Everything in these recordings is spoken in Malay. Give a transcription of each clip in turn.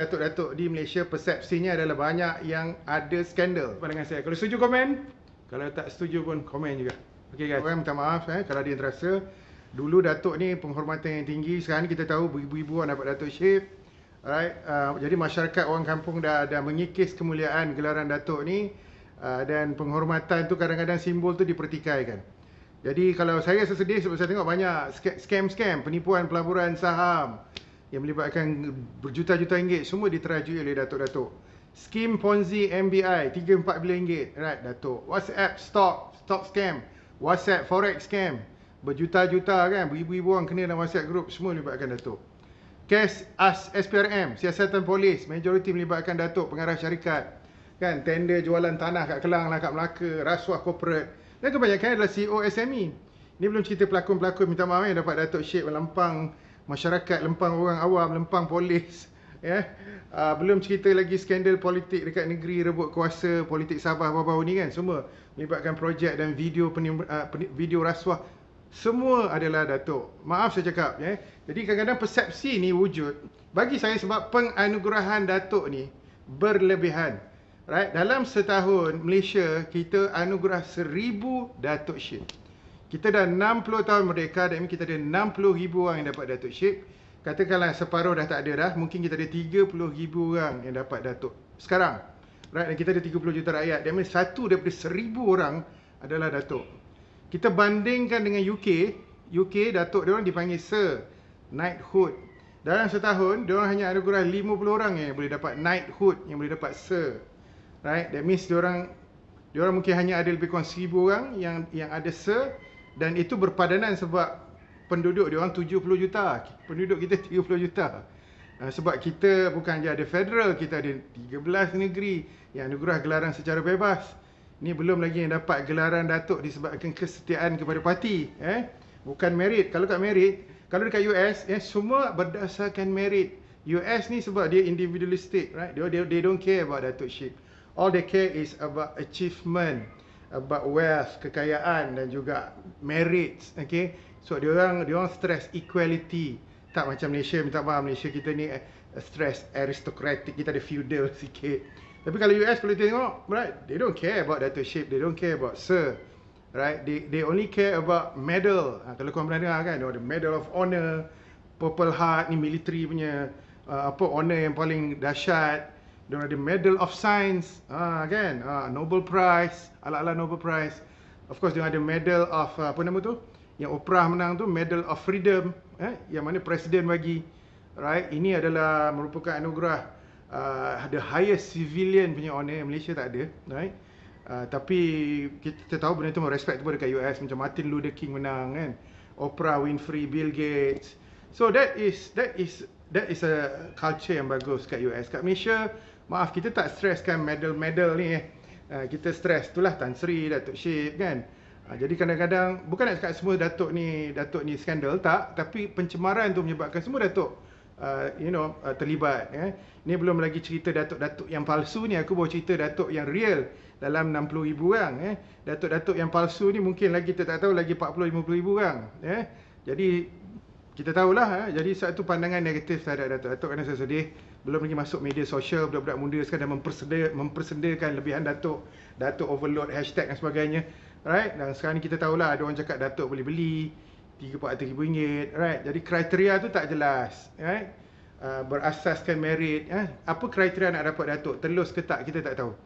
Datuk-datuk di Malaysia persepsinya adalah banyak yang ada skandal. Pandangan saya. Kalau setuju komen, kalau tak setuju pun komen juga. Okey guys. Orang minta maaf kalau ada yang terasa. Dulu Datuk ni penghormatan yang tinggi. Sekarang ni kita tahu ibu-ibu orang dapat Datuk Syed. Alright. Jadi masyarakat orang kampung dah mengikis kemuliaan gelaran Datuk ni. Dan penghormatan tu kadang-kadang simbol tu dipertikaikan. Jadi kalau saya sedih sebab saya tengok banyak scam-scam, penipuan pelaburan saham yang melibatkan berjuta-juta ringgit, semua diterajui oleh datuk-datuk. Skim Ponzi MBI 3-4 bilion ringgit, right datuk. WhatsApp stock scam, WhatsApp forex scam, berjuta-juta kan, beribu-ribu orang kena dalam WhatsApp group, semua melibatkan datuk. Kes SPRM, siasatan polis, majoriti melibatkan datuk, pengarah syarikat. Kan, tender jualan tanah kat Kelang lah, kat Melaka, rasuah corporate. Dan kebanyakan adalah CEO SME. Ni belum cerita pelakon-pelakon minta maaf yang dapat Datuk Syed melempang masyarakat, lempang orang awam, lempang polis, ya. Belum cerita lagi skandal politik dekat negeri, rebut kuasa, politik Sabah baru-baru ni kan, semua melibatkan projek dan video rasuah, semua adalah Datuk. Maaf saya cakap, ya. Jadi kadang-kadang persepsi ni wujud bagi saya sebab penganugerahan Datuk ni berlebihan. Right? Dalam setahun Malaysia kita anugerah 1000 Datuk Syed. Kita dah 60 tahun merdeka, dan kita ada 60,000 orang yang dapat Datuk Syed. Katakanlah separuh dah tak ada dah, mungkin kita ada 30,000 orang yang dapat Datuk sekarang. Right? Dan kita ada 30 juta rakyat. Dan satu daripada 1000 orang adalah Datuk. Kita bandingkan dengan UK Datuk dia orang dipanggil Sir, Knighthood. Dalam setahun, dia orang hanya anugerah 50 orang yang boleh dapat Knighthood, yang boleh dapat Sir. Right? That means dia orang mungkin hanya ada lebih kurang 1000 orang yang ada Sir. Dan itu berpadanan sebab penduduk dia orang 70 juta. Penduduk kita 30 juta. Sebab kita bukan je ada federal, kita ada 13 negeri yang anugerah gelaran secara bebas. Ni belum lagi yang dapat gelaran Datuk disebabkan kesetiaan kepada parti. Bukan merit. Kalau kat merit, kalau dekat US, semua berdasarkan merit. US ni sebab dia individualistic, right? They don't care about Datuk Syed. All they care is about achievement, about wealth, kekayaan dan juga merits, okay? So dia orang stress equality. Tak macam Malaysia, minta maaf, Malaysia kita ni stress aristocratic, kita ada feudal sikit. Tapi kalau US kalau tengok, right, they don't care about Datuk Syed, they don't care about Sir, right? They only care about medal. Kalau korang pernah dengar kan, the Medal of Honor, Purple Heart ni military punya honor yang paling dahsyat. Dia ada Medal of Science, kan, Nobel Prize, ala-ala Nobel Prize. Of course dia ada Medal of apa nama tu, yang Oprah menang tu, Medal of Freedom, yang mana presiden bagi, right? Ini adalah merupakan anugerah the highest civilian punya honor yang Malaysia tak ada, right? Tapi kita tahu benda tu respect tu dekat US, macam Martin Luther King menang kan, Oprah Winfrey, Bill Gates. So that is a culture yang bagus kat US. Kat Malaysia, maaf, kita tak stresskan medal ni. Kita stress itulah Tan Sri, Datuk Syed kan. Jadi kadang-kadang bukan nak cakap semua datuk ni skandal, tak, tapi pencemaran tu menyebabkan semua datuk terlibat. Ni belum lagi cerita datuk-datuk yang palsu ni, aku baru cerita datuk yang real dalam 60,000 orang. Datuk-datuk yang palsu ni mungkin lagi kita tak tahu lagi 40-50,000 orang. Jadi kita tahulah, jadi satu pandangan negatif terhadap datuk-datuk, kerana saya sedih. Belum lagi masuk media sosial, budak-budak muda sekarang dah mempersedakan lebihan datuk overload, hashtag dan sebagainya, right? Dan sekarang ni kita tahulah, ada orang cakap datuk boleh beli 3-4 ribu ringgit, right? Jadi kriteria tu tak jelas, right? Berasaskan merit, apa kriteria nak dapat datuk, telus ke tak, kita tak tahu.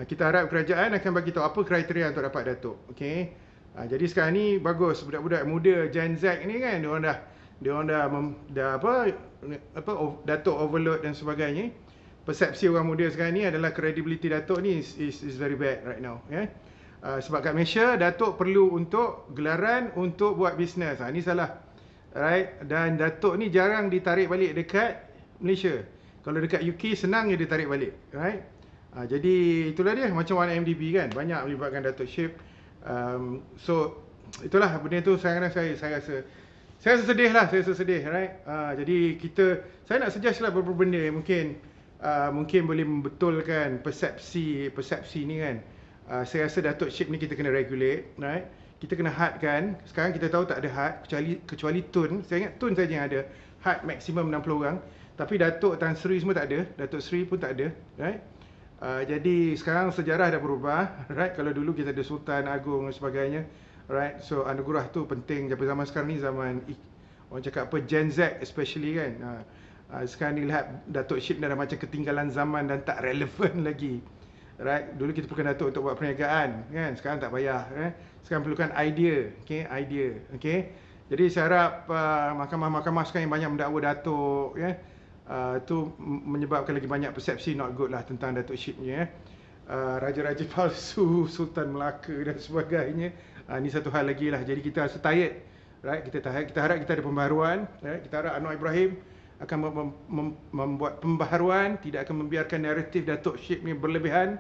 Kita harap kerajaan akan bagi tahu apa kriteria untuk dapat datuk, okey? Jadi sekarang ni bagus, budak-budak muda Gen Z ni kan, dia orang dah datuk overload dan sebagainya. Persepsi orang muda sekarang ni adalah credibility datuk ni is very bad right now, sebab kat Malaysia datuk perlu untuk gelaran untuk buat bisnes. Ni salah, right? Dan datuk ni jarang ditarik balik dekat Malaysia. Kalau dekat UK senang je ditarik balik, right? Jadi itulah dia, macam 1MDB kan, banyak melibatkan Datuk Syed. So itulah benda tu, saya rasa saya sedih lah, right? Jadi saya nak suggest lah beberapa benda yang mungkin boleh membetulkan persepsi ni kan. Saya rasa Datuk Syed ni kita kena regulate, right? Kita kena hadkan. Sekarang kita tahu tak ada had kecuali tun. Saya ingat tun saja yang ada had maksimum 60 orang. Tapi Datuk Tan Sri semua tak ada, Datuk Sri pun tak ada, right? Jadi sekarang sejarah dah berubah, right? Kalau dulu kita ada Sultan Agung dan sebagainya, right? So anugerah tu penting. Tapi zaman sekarang ni zaman orang cakap apa, Gen Z especially kan. Sekarang ni lihat Datuk Syed dah macam ketinggalan zaman dan tak relevan lagi. Right? Dulu kita perlukan Datuk untuk buat perniagaan, kan? Sekarang tak payah, eh? Sekarang perlukan idea, okey, idea, okey. Jadi saya harap mahkamah-mahkamah sekarang yang banyak mendakwa Datuk, ya, tu menyebabkan lagi banyak persepsi not good lah tentang Datuk Syed ni, ya. Raja-raja palsu, Sultan Melaka dan sebagainya. Ni satu hal lagi lah. Jadi kita rasa tired, right? Kita harap kita ada pembaharuan, right? Kita harap Anwar Ibrahim akan membuat pembaharuan, tidak akan membiarkan naratif Datuk Syed ni berlebihan,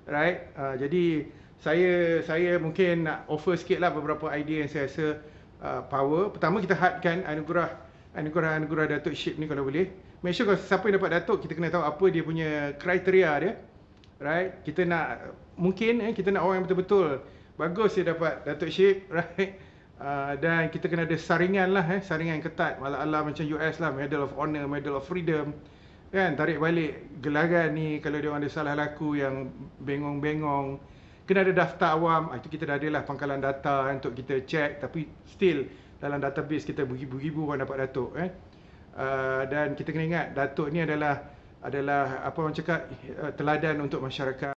right? Jadi saya mungkin nak offer sikit lah beberapa idea yang saya rasa power. Pertama, kita hadkan anugerah Datuk Syed ni kalau boleh. Make sure kalau siapa yang dapat Datuk, kita kena tahu apa dia punya kriteria dia, right? Kita nak, mungkin kita nak orang yang betul-betul bagus dia dapat Datuk Syed, right? Dan kita kena ada saringan lah, saringan yang ketat, malah macam US lah, Medal of Honor, Medal of Freedom, kan? Tarik balik gelaran ni kalau dia orang ada salah laku yang bengong-bengong, kena ada daftar awam. Itu kita dah ada lah pangkalan data untuk kita check, tapi still dalam database kita beribu-ribu orang dapat Datuk, dan kita kena ingat Datuk ni adalah apa orang cakap, teladan untuk masyarakat.